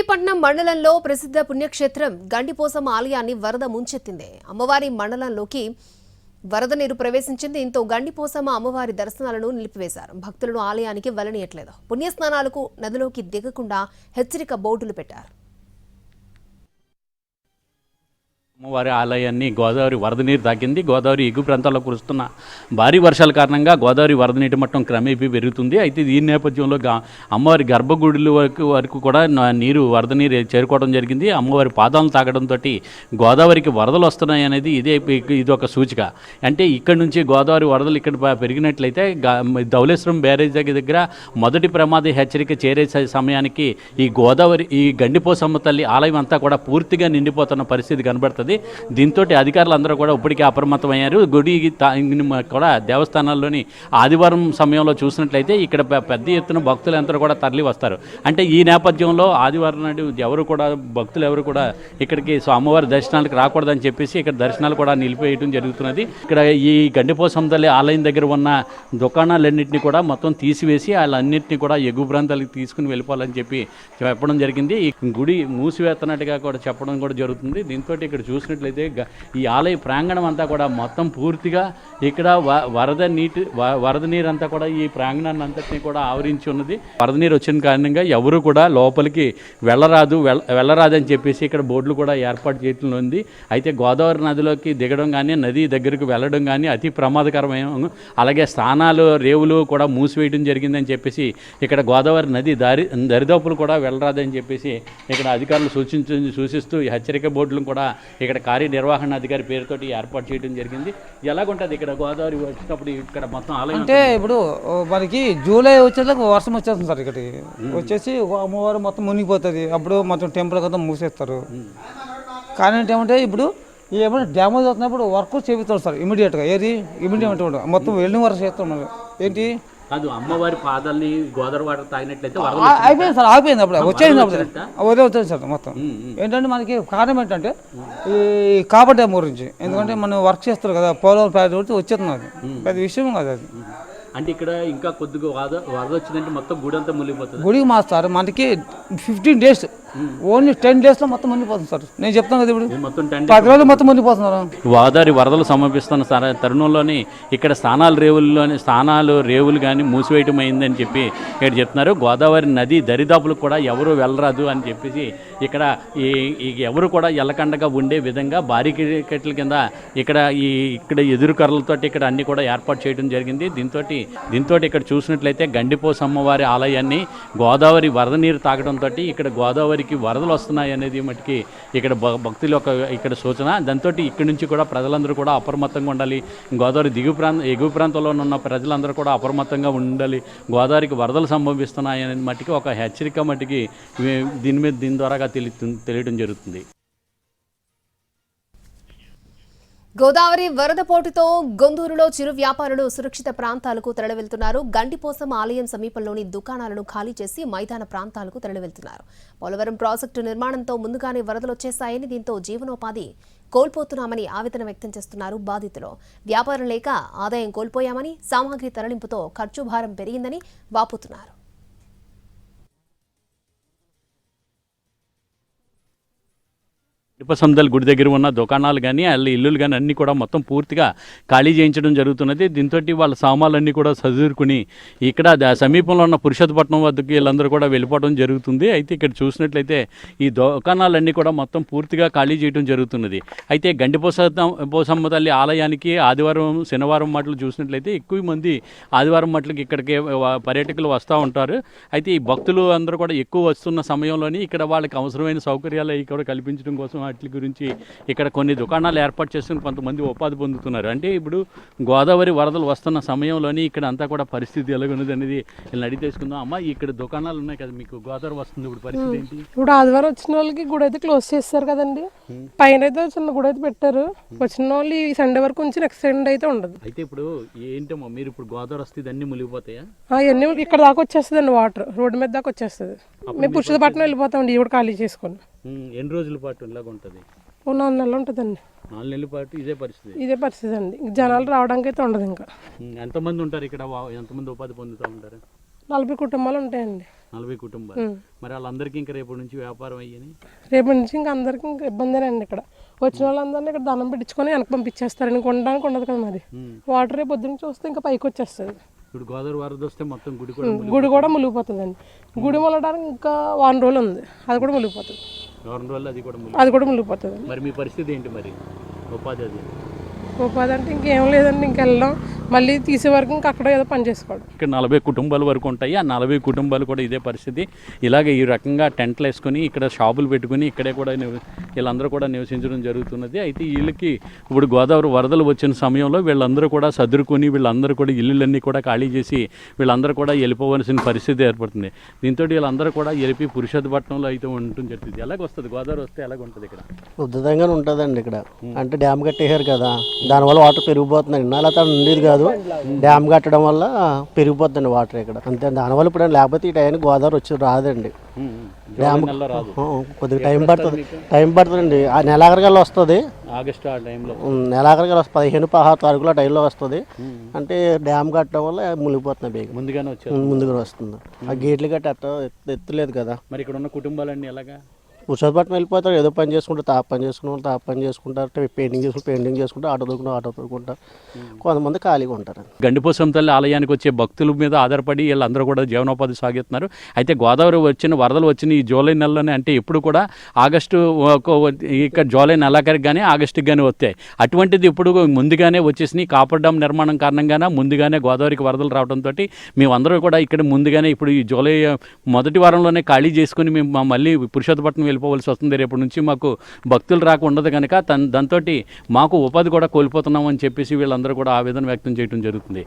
పట్నం మండలంలో ప్రసిద్ధ పుణ్యక్షేత్రం గండిపోసమ్మ ఆలయాన్ని వరద ముంచెత్తింది. అమ్మవారి మండలంలోకి వరద నీరు ప్రవేశించింది. దీంతో గండిపోసమ్మ అమ్మవారి దర్శనాలను నిలిపివేశారు. భక్తులను ఆలయానికి వెళ్లనీయట్లేదు. పుణ్యస్నానాలకు నదిలోకి దిగకుండా హెచ్చరిక బోర్డులు పెట్టారు. అమ్మవారి ఆలయాన్ని గోదావరి వరద నీరు తాకింది. గోదావరి ఎగువ ప్రాంతాల్లో కురుస్తున్న భారీ వర్షాల కారణంగా గోదావరి వరద నీటి మట్టం క్రమేపీ పెరుగుతుంది. అయితే ఈ నేపథ్యంలో అమ్మవారి గర్భగుడుల వరకు కూడా నీరు వరద నీరు చేరుకోవడం జరిగింది. అమ్మవారి పాదాలను తాగడంతో గోదావరికి వరదలు వస్తున్నాయి అనేది ఇది ఒక సూచిక. అంటే ఇక్కడ నుంచి గోదావరి వరదలు ఇక్కడ పెరిగినట్లయితే ధవళేశ్వరం బ్యారేజ్ దగ్గర మొదటి ప్రమాద హెచ్చరిక చేరే సమయానికి ఈ గండిపోసమ్మ తల్లి ఆలయం అంతా కూడా పూర్తిగా నిండిపోతున్న పరిస్థితి కనబడుతుంది. దీంతో అధికారులందరూ కూడా ఇప్పటికే అప్రమత్తమయ్యారు. గుడి కూడా దేవస్థానాల్లోని ఆదివారం సమయంలో చూసినట్లయితే ఇక్కడ పెద్ద ఎత్తున భక్తులందరూ కూడా తరలి వస్తారు. అంటే ఈ నేపథ్యంలో ఆదివారం నాడు భక్తులు ఎవరు కూడా ఇక్కడికి అమ్మవారి దర్శనాలకు రాకూడదని చెప్పేసి ఇక్కడ దర్శనాలు కూడా నిలిపేయడం జరుగుతున్నది. ఇక్కడ ఈ గండిపోసమ్మ తల్లి ఆలయం దగ్గర ఉన్న దుకాణాలన్నింటినీ కూడా మొత్తం తీసివేసి వాళ్ళన్నింటినీ కూడా ఎగువ ప్రాంతాలకు తీసుకుని వెళ్ళిపోవాలని చెప్పడం జరిగింది. ఈ గుడి మూసివేస్తున్నట్టుగా కూడా చెప్పడం కూడా జరుగుతుంది. దీంతో ఇక్కడ చూసినట్లయితే ఈ ఆలయ ప్రాంగణం అంతా కూడా మొత్తం పూర్తిగా ఇక్కడ వరద నీరు అంతా కూడా ఈ ప్రాంగణాన్ని అంతటినీ కూడా ఆవరించి ఉన్నది. వరద నీరు వచ్చిన కారణంగా ఎవరు కూడా లోపలికి వెళ్ళరాదని చెప్పేసి ఇక్కడ బోర్డులు కూడా ఏర్పాటు చేయడం ఉంది. అయితే గోదావరి నదిలోకి దిగడం కానీ నది దగ్గరకు వెళ్ళడం కానీ అతి ప్రమాదకరమైన, అలాగే స్థానాలు రేవులు కూడా మూసివేయడం జరిగిందని చెప్పేసి ఇక్కడ గోదావరి నది దరిదాపులు కూడా వెళ్ళరాదని చెప్పేసి ఇక్కడ అధికారులు సూచిస్తూ హెచ్చరిక బోర్డులను కూడా ఇక్కడ కార్యనిర్వహణ అధికారి పేరుతోటి ఏర్పాటు చేయడం జరిగింది. ఎలాగుంటుంది ఇక్కడ గోదావరి వచ్చినప్పుడు ఇక్కడ మొత్తం ఆలయం అంటే ఇప్పుడు మనకి జూలై వచ్చేదాకా వర్షం వచ్చేస్తుంది సార్. ఇక్కడికి వచ్చేసి అమ్మవారు మొత్తం మునిగిపోతుంది. అప్పుడు మొత్తం టెంపుల్ కదా మూసేస్తారు. కానీ ఏమంటే ఇప్పుడు ఏమైనా డ్యామేజ్ అవుతున్నప్పుడు వర్క్ చేపిస్తారు సార్ ఇమీడియట్గా. ఇమీడియట్ మొత్తం వెళ్ళిన వరకు చేస్తున్నారు. ఏంటి అది అమ్మవారి పాదాలని గోదావరి వాటర్ తాగినట్లయితే అయిపోయింది సార్. ఆగిపోయింది అప్పుడు వచ్చేసింది. అప్పుడు వచ్చేది సార్ మొత్తం. ఏంటంటే మనకి కారణం ఏంటంటే ఈ కాపర్ డ్యామ్ గురించి. ఎందుకంటే మనం వర్క్ చేస్తారు కదా పోలవరం ప్రాజెక్ట్ వచ్చేస్తుంది. అది పెద్ద విషయం కాదు అది. అంటే ఇక్కడ ఇంకా కొద్దిగా వరద వచ్చిందంటే మొత్తం గుడి అంతా మునిగిపోతుంది. గుడికి మాస్తారు మనకి 15 days, ఓన్లీ 10 days మనం మునిగిపోతుంది సార్. నేను చెప్తాను కదా ఇప్పుడు మొత్తం 10 రోజులు మొత్తం మునిగిపోతున్నారు. గోదావరి వరదలు సమర్పిస్తున్న తరుణంలోని ఇక్కడ స్థానాలు రేవులు కానీ మూసివేయటం అయిందని చెప్పి ఇక్కడ చెప్తున్నారు. గోదావరి నది దరిదాపులకు కూడా ఎవరు వెళ్ళరాదు అని చెప్పేసి ఇక్కడ ఎవరు కూడా ఎల్లకండగా ఉండే విధంగా బారికేట్ల కింద ఇక్కడ ఎదురు కర్రలతో ఇక్కడ అన్ని కూడా ఏర్పాటు చేయడం జరిగింది. దీంతో ఇక్కడ చూసినట్లయితే గండిపోసమ్మ వారి ఆలయాన్ని గోదావరి వరద నీరు తాగడంతో ఇక్కడ గోదావరికి వరదలు వస్తున్నాయి అనేది మటుకి ఇక్కడ భక్తుల ఇక్కడ సూచన. దాంతో ఇక్కడి నుంచి కూడా ప్రజలందరూ కూడా అప్రమత్తంగా ఉండాలి. గోదావరి ఎగువ ప్రాంతంలో ఉన్న ప్రజలందరూ కూడా అప్రమత్తంగా ఉండాలి. గోదావరికి వరదలు సంభవిస్తున్నాయి అనేది మటుకి ఒక హెచ్చరిక మటుకి దీని ద్వారా తెలియడం జరుగుతుంది. గోదావరి వరద పోటుతో గొందూరులో చిరు వ్యాపారులు సురక్షిత ప్రాంతాలకు తరలివెళ్తున్నారు. గండిపోసమ్మ ఆలయం సమీపంలోని దుకాణాలను ఖాళీ చేసి మైదాన ప్రాంతాలకు తరలివెళ్తున్నారు. పోలవరం ప్రాజెక్టు నిర్మాణంతో ముందుగానే వరదలు వచ్చేశాయని, దీంతో జీవనోపాధి కోల్పోతున్నామని ఆవేదన వ్యక్తం చేస్తున్నారు బాధితులు. వ్యాపారం లేక ఆదాయం కోల్పోయామని, సామాగ్రి తరలింపుతో ఖర్చు భారం పెరిగిందని వాపోతున్నారు. గండిపోసమ్మ గుడి దగ్గర ఉన్న దుకాణాలు కానీ ఇల్లులు కానీ అన్నీ కూడా మొత్తం పూర్తిగా ఖాళీ చేయించడం జరుగుతున్నది. దీంతో వాళ్ళ సామాన్లన్నీ కూడా సదురుకుని ఇక్కడ సమీపంలో ఉన్న పురుషోత్తపట్నం వద్దకు వీళ్ళందరూ కూడా వెళ్ళిపోవడం జరుగుతుంది. అయితే ఇక్కడ చూసినట్లయితే ఈ దుకాణాలన్నీ కూడా మొత్తం పూర్తిగా ఖాళీ చేయడం జరుగుతున్నది. అయితే గండిపోసమ్మ తల్లి ఆలయానికి ఆదివారం శనివారం మట్లు చూసినట్లయితే ఎక్కువ మంది ఆదివారం మట్లకి ఇక్కడికి పర్యాటకులు వస్తూ ఉంటారు. అయితే ఈ భక్తులు అందరూ కూడా ఎక్కువ వస్తున్న సమయంలోని ఇక్కడ వాళ్ళకి అవసరమైన సౌకర్యాలు అవి కూడా కల్పించడం కోసం వాటి గురించి ఇక్కడ కొన్ని దుకాణాలు ఏర్పాటు చేసుకుని కొంతమంది ఉపాధి పొందుతున్నారు. అంటే ఇప్పుడు గోదావరి వరదలు వస్తున్న సమయంలోని ఇక్కడ అంతా కూడా పరిస్థితి ఎలాగున్నది అనేది వీళ్ళని అడిగి తెలుసుకుందాం. అమ్మ, ఇక్కడ దుకాణాలు ఉన్నాయి కదా, మీకు గోదావరి వస్తుంది, ఇప్పుడు పరిస్థితి ఏంటి? ఇప్పుడు ఆదివారం వచ్చిన వాళ్ళకి గుడి అయితే క్లోజ్ చేస్తారు కదండి. పైన అయితే చిన్న గుడి అయితే పెట్టారు. వచ్చిన వాళ్ళు ఈ సండే వరకు ఉంచి నెక్స్ట్ సండే అయితే ఉండదు. అయితే ఇప్పుడు ఏంటమ్మా, మీరు ఇప్పుడు గోదావరి వస్తే అన్ని మునిగిపోతాయా? అవన్నీ ఇక్కడ దాకా వచ్చేస్తుంది అండి. వాటర్ రోడ్డు మీద దాకా వచ్చేస్తుంది. మేము పురుషోత్తపట్నం వెళ్ళిపోతామండి. ఇవి కూడా ఖాళీ చేసుకొని. ఎన్ని రోజుల పాటు ఇలాగ ఉంటుంది? 4 నెలలు ఉంటుందండి. 4 నెలల పాటు ఇదే పరిస్థితి అండి. జనాలు రావడానికి అయితే ఉండదు. ఇంకా ఎంతమంది ఉంటారు ఇక్కడ? ఎంతమంది ఉపాధి పొందుతూ ఉంటారు? 40 కుటుంబాలు ఉంటాయండి. 40 కుటుంబాలు. మరి వాళ్ళందరికీ ఇంకా రేపటి నుంచి వ్యాపారం అయ్యని రేపటి నుంచి ఇంకా అందరికీ ఇంకా ఇబ్బందేనండి. ఇక్కడ వచ్చిన వాళ్ళందరినీ ఇక్కడ దండం పెట్టించుకొని వెనక్కి పంపించేస్తారండి. కొనడానికి ఉండదు కదా మరి. వాటర్ రేపు పొద్దున్న చూస్తే ఇంకా పైకి వచ్చేస్తుంది. ఇప్పుడు గోదావరి వరద వస్తే మొత్తం గుడి కూడా మునిగిపోతుందండి. గుడి మొలగడానికి ఇంకా 1 రోజులు ఉంది, అది కూడా మునిగిపోతుంది. 2 రోజులు అది కూడా మునిగిపోతుంది. మరి మీ పరిస్థితి ఏంటి మరి? ఉపాధి అది ఉపాధి అంటే ఇంకేం లేదండి, ఇంకెళ్ళడం మళ్ళీ తీసే వరకు ఇంకా అక్కడ ఏదో పని చేసుకోవడం. ఇక్కడ 40 కుటుంబాల వరకు ఉంటాయి. ఆ 40 కుటుంబాలు కూడా ఇదే పరిస్థితి. ఇలాగే ఈ రకంగా టెంట్లు వేసుకొని ఇక్కడ షాపులు పెట్టుకుని ఇక్కడే కూడా వీళ్ళందరూ కూడా నివసించడం జరుగుతున్నది. అయితే వీళ్ళకి ఇప్పుడు గోదావరి వరదలు వచ్చిన సమయంలో వీళ్ళందరూ కూడా సదురుకొని వీళ్ళందరూ కూడా ఇల్లులన్నీ కూడా ఖాళీ చేసి వీళ్ళందరూ కూడా వెళ్ళిపోవలసిన పరిస్థితి ఏర్పడుతుంది. దీంతో వీళ్ళందరూ కూడా వెళ్ళి పురుషోత్తపట్నంలో అయితే ఉంటుంది జరుగుతుంది. ఎలాగ వస్తుంది గోదావరి వస్తే ఎలాగ ఉంటుంది ఇక్కడ? ఉద్ధృతంగానే ఉంటుందండి ఇక్కడ. అంటే డ్యామ్ కట్టేశారు కదా, దానివల్ల వాటర్ పెరిగిపోతుందండి. ఇన్నాళ్ళ తను ఉండేది కాదు, డ్యామ్ కట్టడం వల్ల పెరిగిపోతుందండి వాటర్ ఇక్కడ. అంతే, దానివల్ల ఇప్పుడు లేకపోతే ఈ టైంకి గోదావరి వచ్చి రాదండి. డ్యామ్ కొద్దిగా టైం పడుతుందండి. ఆ నెలాఖరికల్లా వస్తుంది. ఆగస్టు ఆ టైంలో నెలాఖరికల్లా 15-16 తారీఖులో టైంలో వస్తుంది. అంటే డ్యామ్ కట్టడం వల్ల మునిగిపోతున్నాయి బేగ. ముందుగా వస్తుంది. ఆ గేట్లు కట్టి అట్ట ఎత్తులేదు కదా. మరి ఇక్కడ ఉన్న కుటుంబాలన్నీ ఎలాగా? పురుషోత్తపట్నం వెళ్ళిపోతారు, ఏదో పని చేసుకుంటారు, తాప పని చేసుకుంటారు, పెయింటింగ్ చేసుకుంటారు, ఆటో దొరుకుంటారు. కొంతమంది ఖాళీగా ఉంటారు. గండిపోసం తల్లి ఆలయానికి వచ్చే భక్తుల మీద ఆధారపడి వీళ్ళందరూ కూడా జీవనోపాధి సాగిస్తున్నారు. అయితే గోదావరి వరదలు వచ్చిన ఈ జూలై నెలలోనే, అంటే ఇప్పుడు కూడా ఆగస్టు ఇక్కడ జూలై నెలాఖరికి కానీ ఆగస్టుకి కానీ వస్తాయి. అటువంటిది ఇప్పుడు ముందుగానే వచ్చేసినాయి. కాపర్ డ్యామ్ నిర్మాణం కారణంగానే ముందుగానే గోదావరికి వరదలు రావడంతో మేమందరూ కూడా ఇక్కడ ముందుగానే ఇప్పుడు ఈ జూలై మొదటి వారంలోనే ఖాళీ చేసుకుని మేము మళ్ళీ పురుషోత్తపట్నం వెళ్ళిపోవలసి వస్తుంది. రేపటి నుంచి మాకు భక్తులు రాక ఉండదు కనుక దాంతో మాకు ఉపాధి కూడా కోల్పోతున్నాం అని చెప్పేసి వీళ్ళందరూ కూడా ఆవేదన వ్యక్తం చేయడం జరుగుతుంది.